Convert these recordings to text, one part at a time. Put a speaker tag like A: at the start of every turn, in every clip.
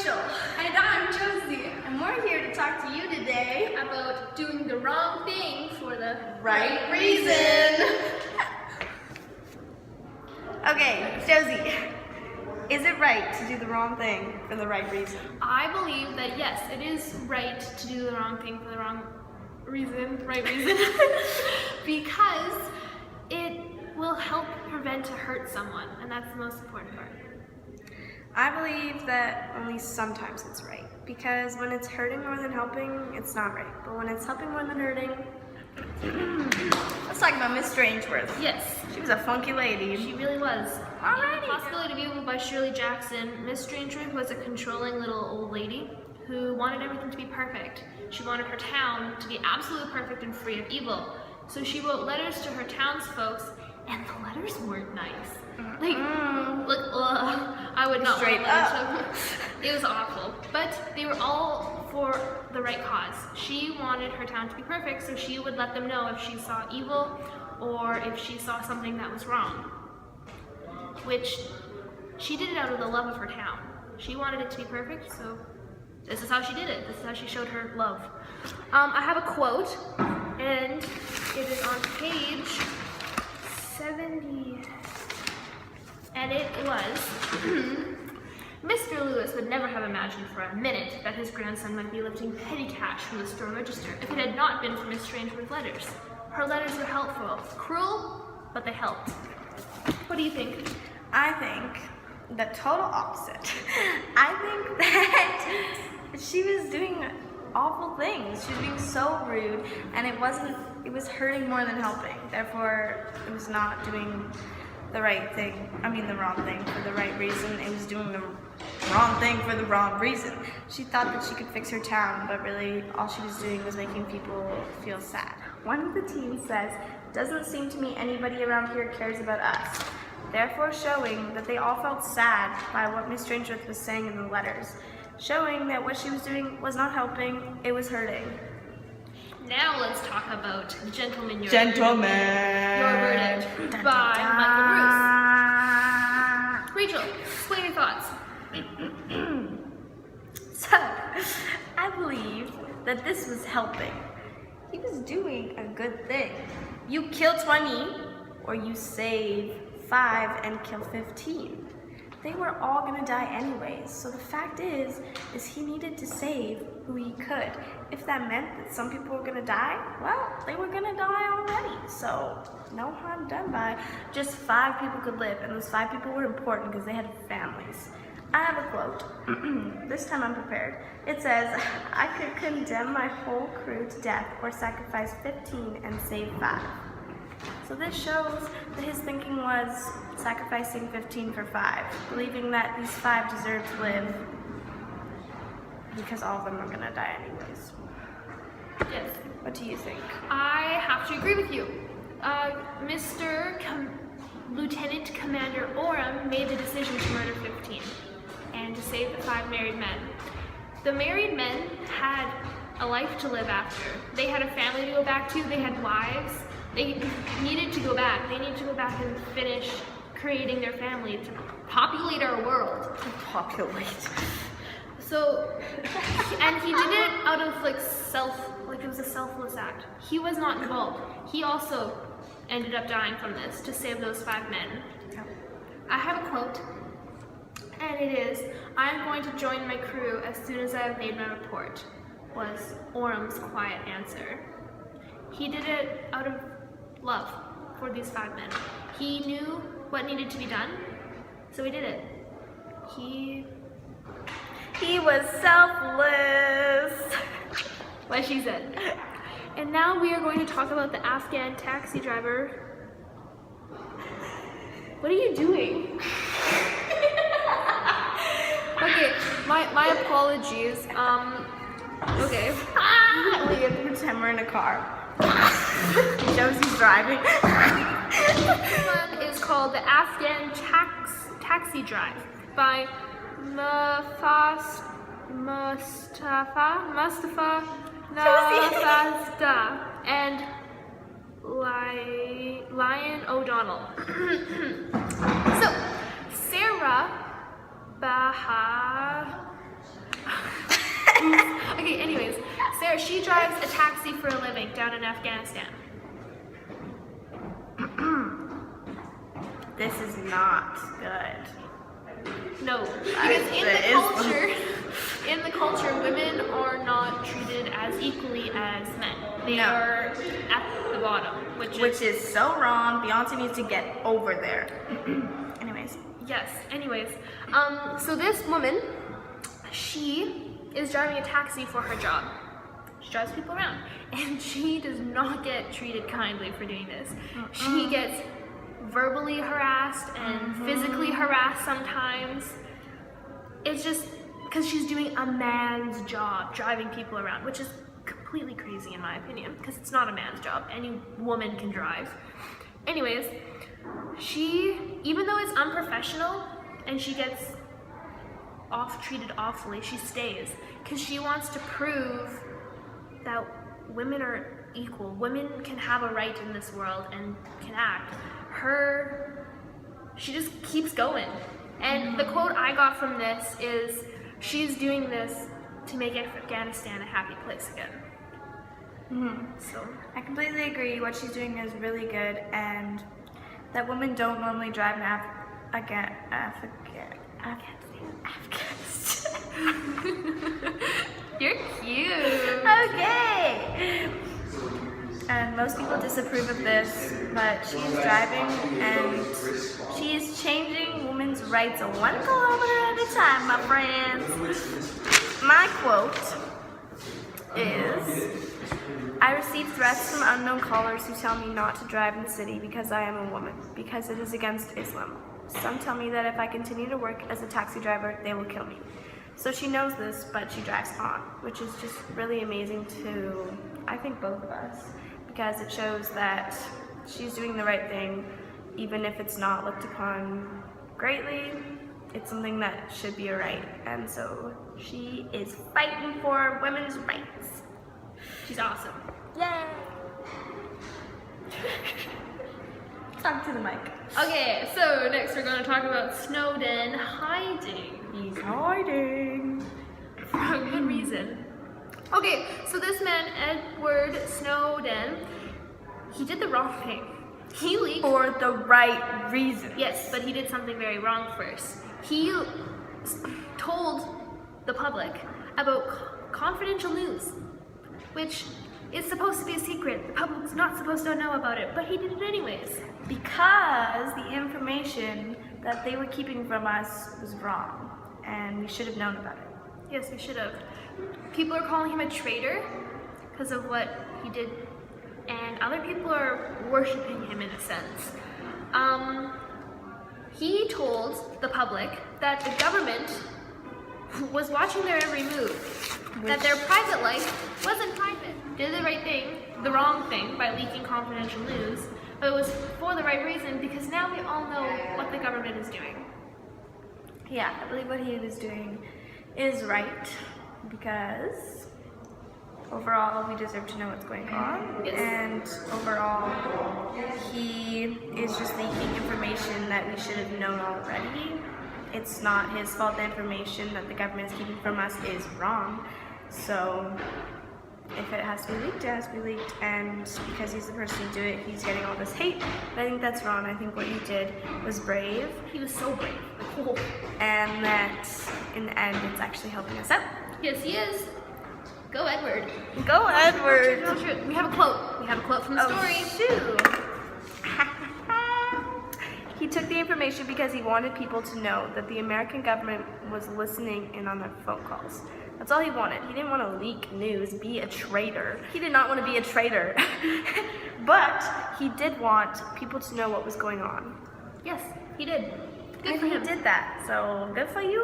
A: Rachel.
B: And I'm Josie.
A: And we're here to talk to you today
B: About doing the wrong thing for the
A: right reason. Okay, Josie, is it right to do the wrong thing for the right reason?
B: I believe that yes, it is right to do the wrong thing for the wrong reason, right reason, because it will help prevent to hurt someone, and that's the most important part.
A: I believe that only sometimes it's right, because when it's hurting more than helping, it's not right. But when it's helping more than hurting, let's talk about Miss Strangeworth.
B: Yes,
A: She was a funky lady.
B: she really was.
A: Alrighty.
B: Possibility to be Evil by Shirley Jackson. Miss Strangeworth was a controlling little old lady who wanted everything to be perfect. She wanted her town to be absolutely perfect and free of evil. So she wrote letters to her townsfolk, and the letters weren't nice. Like, I would not
A: Straight
B: want letters to them. It was awful. But they were all for the right cause. She wanted her town to be perfect, so she would let them know if she saw evil or if she saw something that was wrong. Which she did it out of the love of her town. She wanted it to be perfect, so this is how she did it. This is how she showed her love. I have a quote, and it is on page 70, and it was, Mr. Lewis would never have imagined for a minute that his grandson might be lifting petty cash from the store register if it had not been for Miss Strangeworth's letters. Her letters were helpful. Cruel, but they helped. What do you think?
A: I think the total opposite. I think that she was doing awful things. She was being so rude, and it was hurting more than helping. Therefore, it was not doing the right thing. The wrong thing for the right reason. It was doing the wrong thing for the wrong reason. She thought that she could fix her town, but really all she was doing was making people feel sad. One of the teens says, "Doesn't seem to me anybody around here cares about us." Therefore showing that they all felt sad by what Miss Strangeworth was saying in the letters. Showing that what she was doing was not helping, it was hurting.
B: Now let's talk about Gentleman, Your
A: Gentleman.
B: Your Verdict
A: Dun,
B: by
A: dun,
B: Michael Bruce. Rachel, explain your thoughts.
A: So, I believe that this was helping. He was doing a good thing. You kill 20, or you save 5 and kill 15. They were all gonna die anyways, so the fact is he needed to save who he could. If that meant that some people were gonna die, well, they were gonna die already, so no harm done by. Just 5 people could live, and those 5 people were important because they had families. I have a quote. This time I'm prepared. It says, "I could condemn my whole crew to death or sacrifice 15 and save 5. So this shows that his thinking was sacrificing 15 for 5, believing that these 5 deserved to live because all of them were gonna die anyways.
B: Yes.
A: What do you think?
B: I have to agree with you. Lieutenant Commander Orem made the decision to murder 15 and to save the 5 married men. The married men had a life to live after. They had a family to go back to, they had wives. They needed to go back. They needed to go back and finish creating their family to populate our world.
A: Populate.
B: So, and he did it out of it was a selfless act. He was not involved. He also ended up dying from this to save those 5 men. I have a quote, and it is, "I am going to join my crew as soon as I have made my report," was Orem's quiet answer. He did it out of love for these 5 men. He knew what needed to be done, so he did it. He was selfless. What she said. And now we are going to talk about the Afghan taxi driver. What are you doing? Okay, my apologies. Okay.
A: We have to pretend we're in a car. Josie's driving.
B: This one is called The Afghan Taxi Drive by Mustafa Nafazda and Lion O'Donnell. So, Sarah Okay, anyways, Sarah, she drives a taxi for a living down in Afghanistan.
A: This is not good.
B: No, because in the culture, women are not treated as equally as men. They
A: No.
B: are at the bottom,
A: Which is so wrong. Beyonce needs to get over there. Anyways.
B: yes. Anyways, so this woman, she is driving a taxi for her job. She drives people around, and she does not get treated kindly for doing this. She gets verbally harassed and physically harassed sometimes. It's just because she's doing a man's job, driving people around, which is completely crazy in my opinion, because it's not a man's job. Any woman can drive. Anyways, even though it's unprofessional and she gets treated awfully, she stays because she wants to prove that women are equal. Women can have a right in this world and can act. She just keeps going. And the quote I got from this is, she's doing this to make Afghanistan a happy place again. So
A: I completely agree. What she's doing is really good, and that women don't normally drive in Afghanistan.
B: you're cute.
A: Okay. And most people disapprove of this, but she's driving and she's changing women's rights 1 kilometer at a time, my friends. My quote is, I receive threats from unknown callers who tell me not to drive in the city because I am a woman, because it is against Islam. Some tell me that if I continue to work as a taxi driver, they will kill me. So she knows this, but she drives on, which is just really amazing to, I think, both of us, because it shows that she's doing the right thing, even if it's not looked upon greatly. It's something that should be a right, and so she is fighting for women's rights.
B: She's awesome.
A: Yay! Talk to the mic.
B: Okay, so next we're going to talk about Snowden hiding.
A: He's hiding.
B: For a good reason. Okay, so this man, Edward Snowden, he did the wrong thing. He leaked.
A: For the right reason.
B: Yes, but he did something very wrong first. He told the public about confidential news, which is supposed to be a secret. The public's not supposed to know about it, but he did it anyways.
A: Because the information that they were keeping from us was wrong, and we should have known about it.
B: Yes, we should have. People are calling him a traitor because of what he did, and other people are worshiping him in a sense. He told the public that the government was watching their every move, that their private life wasn't private. Did the right thing, the wrong thing by leaking confidential news, but it was for the right reason because now we all know what the government is doing.
A: Yeah, I believe what he was doing is right, because overall we deserve to know what's going on,
B: Yes.
A: and overall he is just leaking information that we should have known already. It's not his fault. The information that the government is keeping from us is wrong, so if it has to be leaked, it has to be leaked, and because he's the person to do it, he's getting all this hate. But I think that's wrong. I think what he did was brave.
B: He was so brave.
A: And that in the end it's actually helping us out.
B: Yes, he is. Go Edward.
A: Go Edward!
B: No, true. We have a quote. We have a quote from the story.
A: Shoot. He took the information because he wanted people to know that the American government was listening in on their phone calls. That's all he wanted. He didn't want to leak news, be a traitor. He did not want to be a traitor. But he did want people to know what was going on.
B: Yes, he did. Good
A: And
B: for
A: he
B: him.
A: did that, so good for you.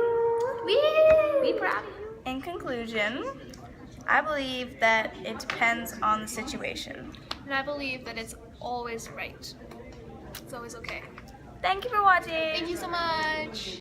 B: Woo!
A: Be proud of you. In conclusion, I believe that it depends on the situation.
B: And I believe that it's always right. It's always okay.
A: Thank you for watching.
B: Thank you so much.